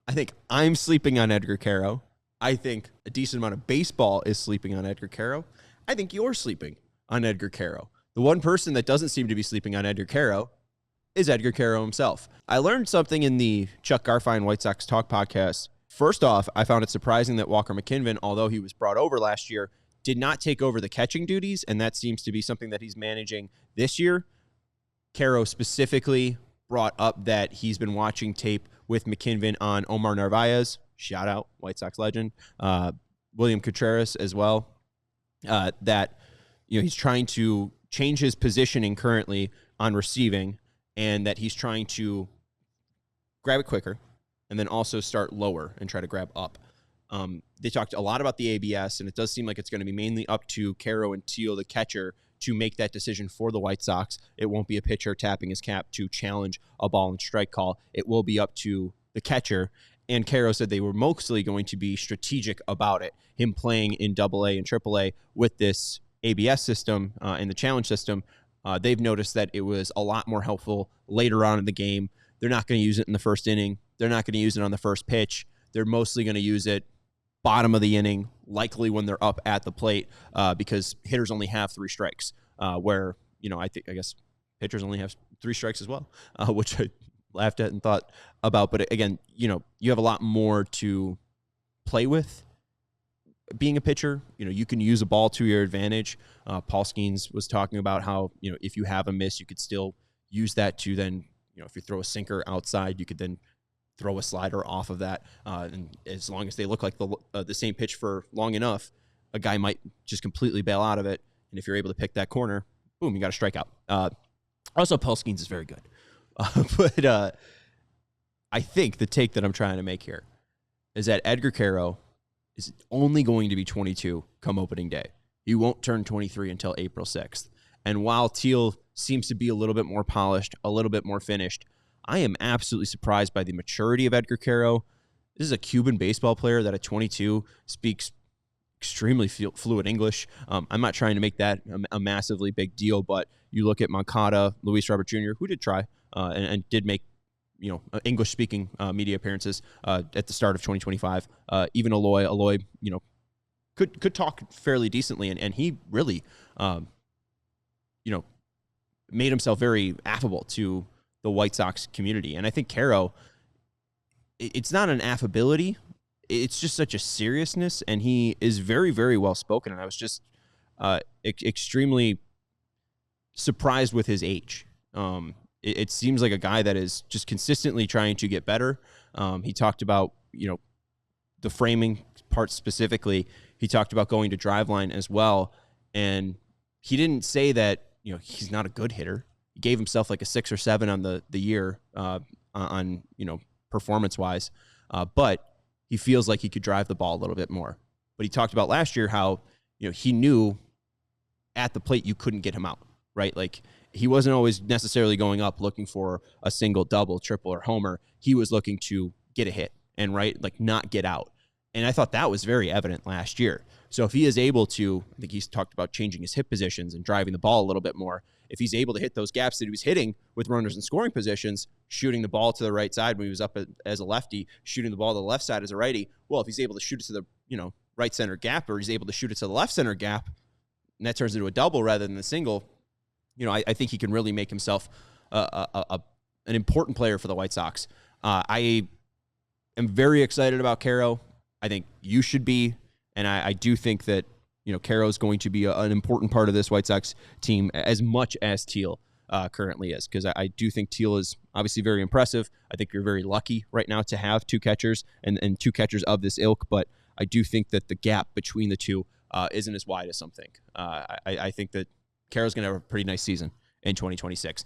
I think I'm sleeping on Edgar Quero. I think a decent amount of baseball is sleeping on Edgar Quero. I think you're sleeping on Edgar Quero. The one person that doesn't seem to be sleeping on Edgar Quero is Edgar Quero himself. I learned something in the Chuck Garfien White Sox Talk podcast. First off, I found it surprising that Walker McKinven, although he was brought over last year, did not take over the catching duties, and that seems to be something that he's managing this year. Quero specifically brought up that he's been watching tape with McKinven on Omar Narvaez, shout out, White Sox legend, William Contreras as well, that he's trying to change his positioning currently on receiving, and that he's trying to grab it quicker and then also start lower and try to grab up. They talked a lot about the ABS, and it does seem like it's going to be mainly up to Quero and Teal, the catcher, to make that decision for the White Sox. It won't be a pitcher tapping his cap to challenge a ball and strike call. It will be up to the catcher. And Quero said they were mostly going to be strategic about it, him playing in AA and AAA with this ABS system and the challenge system. They've noticed that it was a lot more helpful later on in the game. They're not going to use it in the first inning. They're not going to use it on the first pitch. They're mostly going to use it bottom of the inning, likely when they're up at the plate, because hitters only have 3 strikes, where, I guess pitchers only have 3 strikes as well, which I laughed at and thought about. But again, you have a lot more to play with being a pitcher. You can use a ball to your advantage. Paul Skeens was talking about how, if you have a miss, you could still use that to then, if you throw a sinker outside, you could then throw a slider off of that. And as long as they look like the same pitch for long enough, a guy might just completely bail out of it. And if you're able to pick that corner, boom, you got a strikeout. Also, Paul Skeens is very good. But I think the take that I'm trying to make here is that Edgar Quero is only going to be 22 come opening day. He won't turn 23 until April 6th. And while Teal seems to be a little bit more polished, a little bit more finished, I am absolutely surprised by the maturity of Edgar Quero. This is a Cuban baseball player that at 22 speaks extremely fluent English. I'm not trying to make that a massively big deal, but you look at Moncada, Luis Robert Jr., who did try and did make English-speaking media appearances at the start of 2025. Even Aloy, could talk fairly decently, and he really, made himself very affable to the White Sox community. And I think Quero, it's not an affability, it's just such a seriousness, and he is very, very well spoken. And I was just extremely surprised with his age. It seems like a guy that is just consistently trying to get better. He talked about, the framing part specifically. He talked about going to driveline as well. And he didn't say that, he's not a good hitter. He gave himself like a 6 or 7 on the year on performance-wise. But he feels like he could drive the ball a little bit more. But he talked about last year how, he knew at the plate you couldn't get him out, right? Like, he wasn't always necessarily going up looking for a single, double, triple, or homer. He was looking to get a hit and, not get out. And I thought that was very evident last year. So if he is able to, I think he's talked about changing his hit positions and driving the ball a little bit more. If he's able to hit those gaps that he was hitting with runners in scoring positions, shooting the ball to the right side when he was up as a lefty, shooting the ball to the left side as a righty, well, if he's able to shoot it to the, right center gap, or he's able to shoot it to the left center gap, and that turns into a double rather than a single, I think he can really make himself an important player for the White Sox. I am very excited about Quero. I think you should be, and I do think that Quero is going to be an important part of this White Sox team as much as Teal currently is, because I do think Teal is obviously very impressive. I think you're very lucky right now to have 2 catchers and 2 catchers of this ilk, but I do think that the gap between the two isn't as wide as some think. I think that Quero's going to have a pretty nice season in 2026.